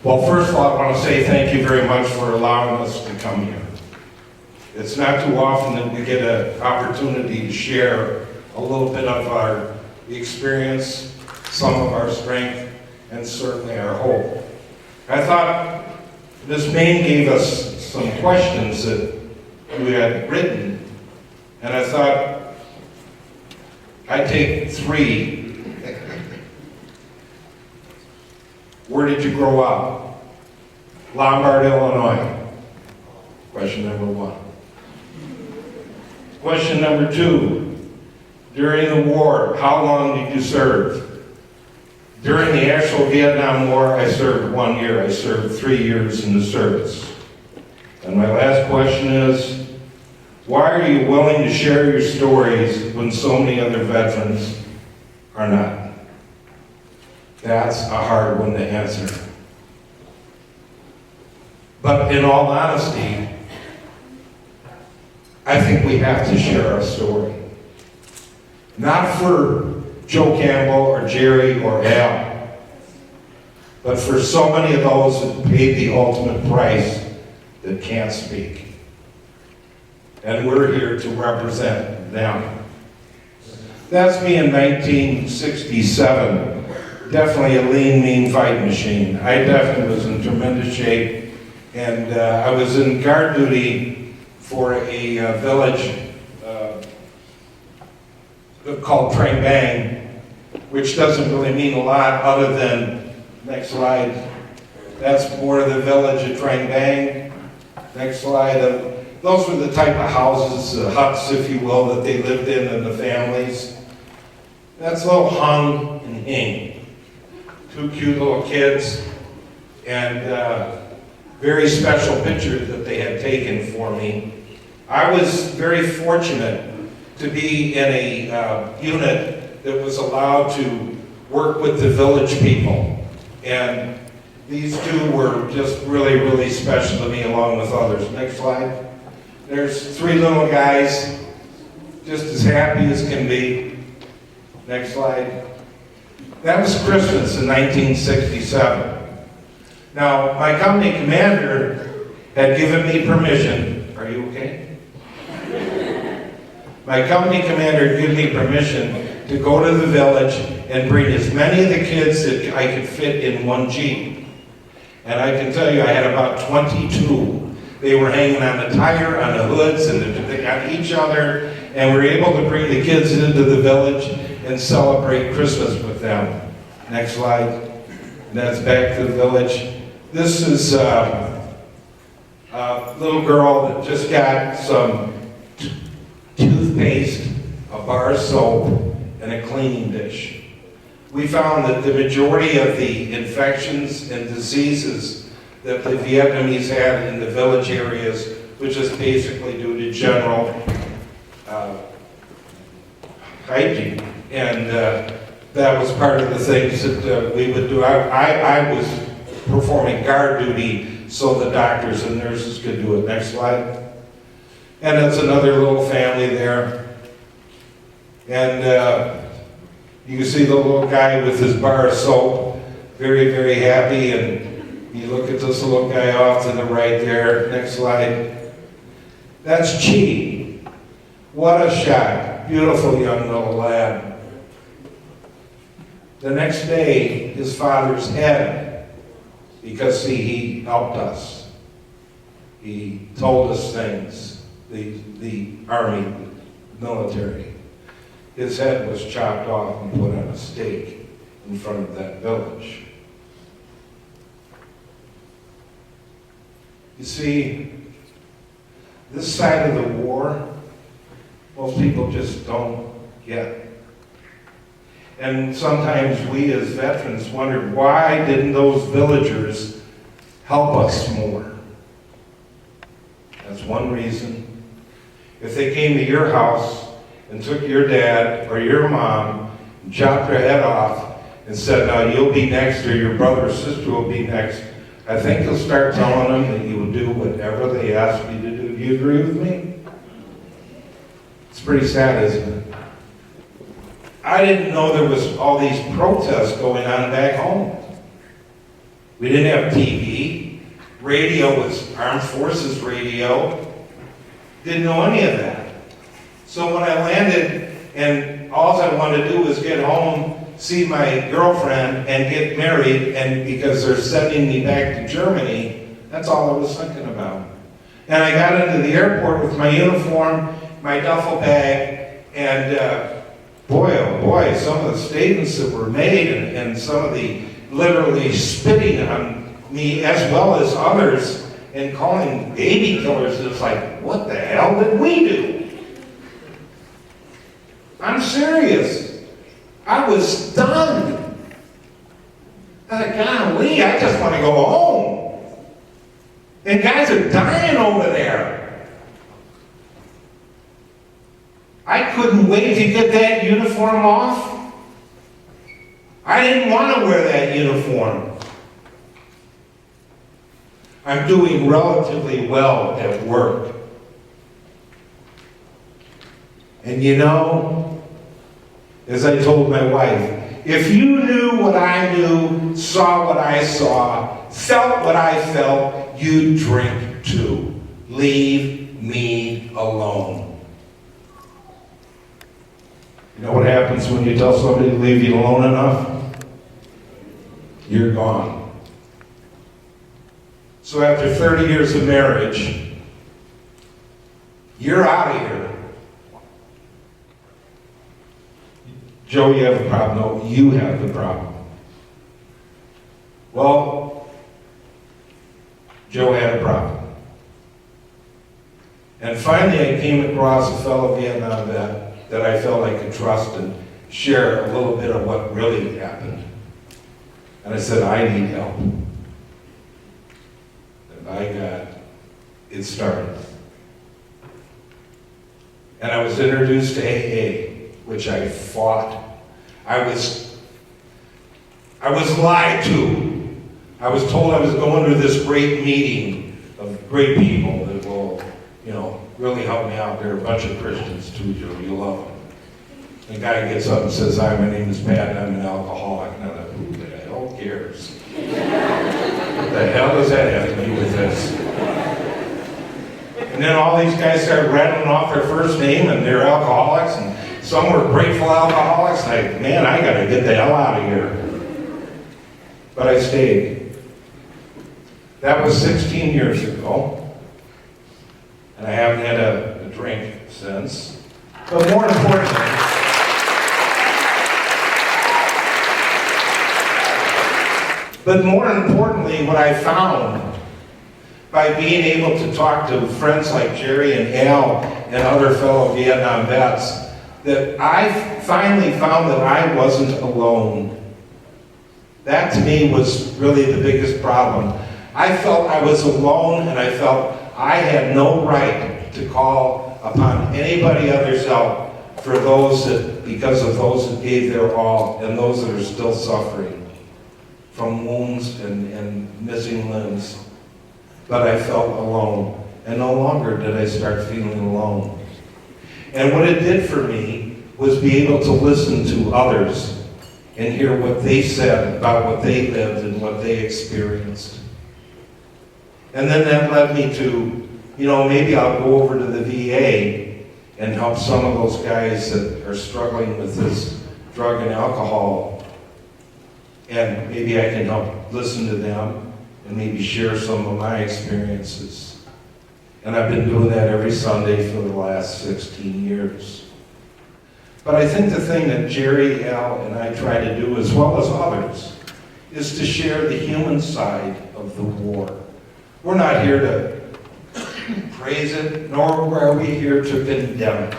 Well, first of all, I want to say thank you very much for allowing us to come here. It's not too often that we get an opportunity to share a little bit of our experience, some of our strength, and certainly our hope. I thought Ms. Main gave us some questions that we had written, and I thought I'd take 3. Where did you grow up? Lombard, Illinois. Question number 1. Question number 2. During the war, how long did you serve? During the actual Vietnam War, I served 1 year. I served 3 years in the service. And my last question is, why are you willing to share your stories when so many other veterans are not? That's a hard one to answer. But in all honesty, I think we have to share our story. Not for Joe Campbell or Jerry or Al, but for so many of those that paid the ultimate price that can't speak. And we're here to represent them. That's me in 1967. Definitely a lean, mean fight machine. I definitely was in tremendous shape, and I was in guard duty for a village called Train Bang, which doesn't really mean a lot other than, next slide, that's more of the village of Train Bang. Next slide. Those were the type of houses, huts, if you will, that they lived in and the families. That's little Hung and Hing. 2 cute little kids, and very special pictures that they had taken for me. I was very fortunate to be in a unit that was allowed to work with the village people. And these 2 were just really, really special to me along with others. Next slide. There's 3 little guys, just as happy as can be. Next slide. That was Christmas in 1967. Now, my company commander had given me permission. Are you okay? My company commander had given me permission to go to the village and bring as many of the kids that I could fit in one Jeep. And I can tell you, I had about 22. They were hanging on the tire, on the hoods, and on each other, and we were able to bring the kids into the village and celebrate Christmas with them. Next slide. And that's back to the village. This is a little girl that just got some toothpaste, a bar of soap, and a cleaning dish. We found that the majority of the infections and diseases that the Vietnamese had in the village areas was just basically due to general hygiene. And that was part of the things that we would do. I was performing guard duty so the doctors and nurses could do it. Next slide. And that's another little family there. And you can see the little guy with his bar of soap, very, very happy. And you look at this little guy off to the right there. Next slide. That's Chi. What a shot. Beautiful young little lad. The next day, his father's head, because see, he helped us. He told us things, the army, military. His head was chopped off and put on a stake in front of that village. You see, this side of the war, most people just don't get. And sometimes we as veterans wondered, why didn't those villagers help us more? That's one reason. If they came to your house and took your dad or your mom and chopped their head off and said, now you'll be next, or your brother or sister will be next, I think you'll start telling them that you will do whatever they ask you to do. Do you agree with me? It's pretty sad, isn't it? I didn't know there was all these protests going on back home. We didn't have TV. Radio was Armed Forces radio. Didn't know any of that. So when I landed, and all I wanted to do was get home, see my girlfriend, and get married, and because they're sending me back to Germany, that's all I was thinking about. And I got into the airport with my uniform, my duffel bag, and boy, oh boy, some of the statements that were made, and some of the literally spitting on me as well as others, and calling baby killers. It's like, what the hell did we do? I'm serious. I was stunned. I thought, golly, I just want to go home. And guys are dying over there. I couldn't wait to get that uniform off. I didn't want to wear that uniform. I'm doing relatively well at work. And you know, as I told my wife, if you knew what I knew, saw what I saw, felt what I felt, you'd drink too. Leave me alone. You know what happens when you tell somebody to leave you alone enough? You're gone. So after 30 years of marriage, you're out of here. Joe, you have a problem. No, you have the problem. Well, Joe had a problem. And finally I came across a fellow Vietnam vet that I felt I could trust and share a little bit of what really happened. And I said, I need help. I got it started. And I was introduced to AA, which I fought. I was lied to. I was told I was going to this great meeting of great people that will, really help me out. There are a bunch of Christians too, Joe. You love them. The guy gets up and says, hi, my name is Pat, and I'm an alcoholic. And I thought, who the hell cares? What the hell does that have to do with this? And then all these guys started rattling off their first name, and they're alcoholics, and some were grateful alcoholics. And I gotta get the hell out of here. But I stayed. That was 16 years ago. And I haven't had a drink since. But more importantly, what I found by being able to talk to friends like Jerry and Al and other fellow Vietnam vets, that I finally found that I wasn't alone. That to me was really the biggest problem. I felt I was alone, and I felt I had no right to call upon anybody other's help for those that, because of those that gave their all and those that are still suffering from wounds and missing limbs. But I felt alone, and no longer did I start feeling alone. And what it did for me was be able to listen to others and hear what they said about what they lived and what they experienced. And then that led me to, maybe I'll go over to the VA and help some of those guys that are struggling with this drug and alcohol. And maybe I can help listen to them and maybe share some of my experiences. And I've been doing that every Sunday for the last 16 years. But I think the thing that Jerry, Al, and I try to do, as well as others, is to share the human side of the war. We're not here to praise it, nor are we here to condemn it.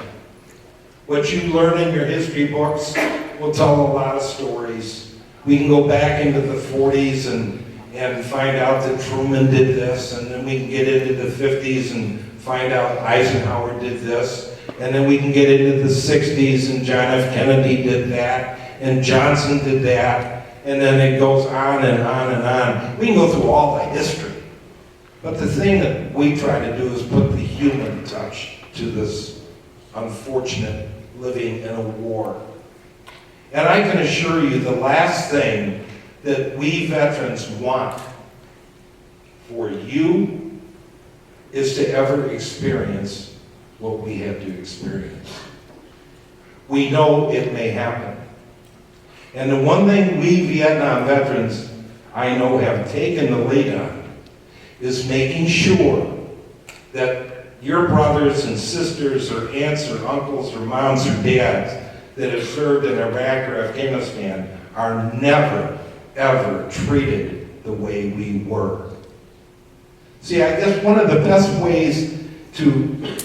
What you learn in your history books will tell a lot of stories. We can go back into the 40s and find out that Truman did this, and then we can get into the 50s and find out Eisenhower did this, and then we can get into the 60s and John F. Kennedy did that, and Johnson did that, and then it goes on and on and on. We can go through all the history. But the thing that we try to do is put the human touch to this unfortunate living in a war. And I can assure you the last thing that we veterans want for you is to ever experience what we had to experience. We know it may happen. And the one thing we Vietnam veterans, I know, have taken the lead on is making sure that your brothers and sisters or aunts or uncles or moms or dads that have served in Iraq or Afghanistan are never, ever treated the way we were. See, I guess one of the best ways to,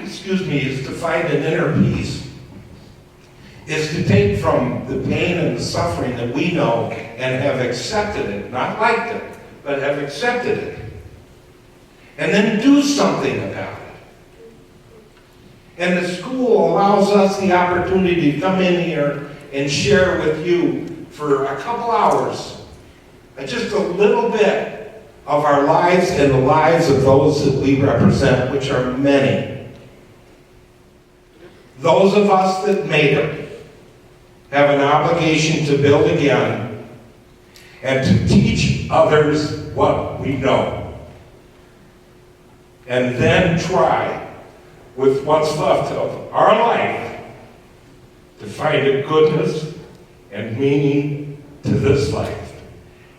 is to find an inner peace, is to take from the pain and the suffering that we know and have accepted it, not liked it, but have accepted it, and then do something about it. And the school allows us the opportunity to come in here and share with you for a couple hours, just a little bit of our lives and the lives of those that we represent, which are many. Those of us that made it have an obligation to build again and to teach others what we know. And then try, with what's left of our life, to find a goodness and meaning to this life.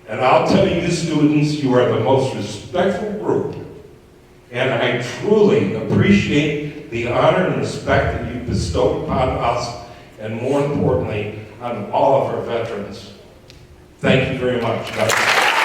And I'll tell you, students, you are the most respectful group, and I truly appreciate the honor and respect that you bestowed upon us, and more importantly, on all of our veterans. Thank you very much.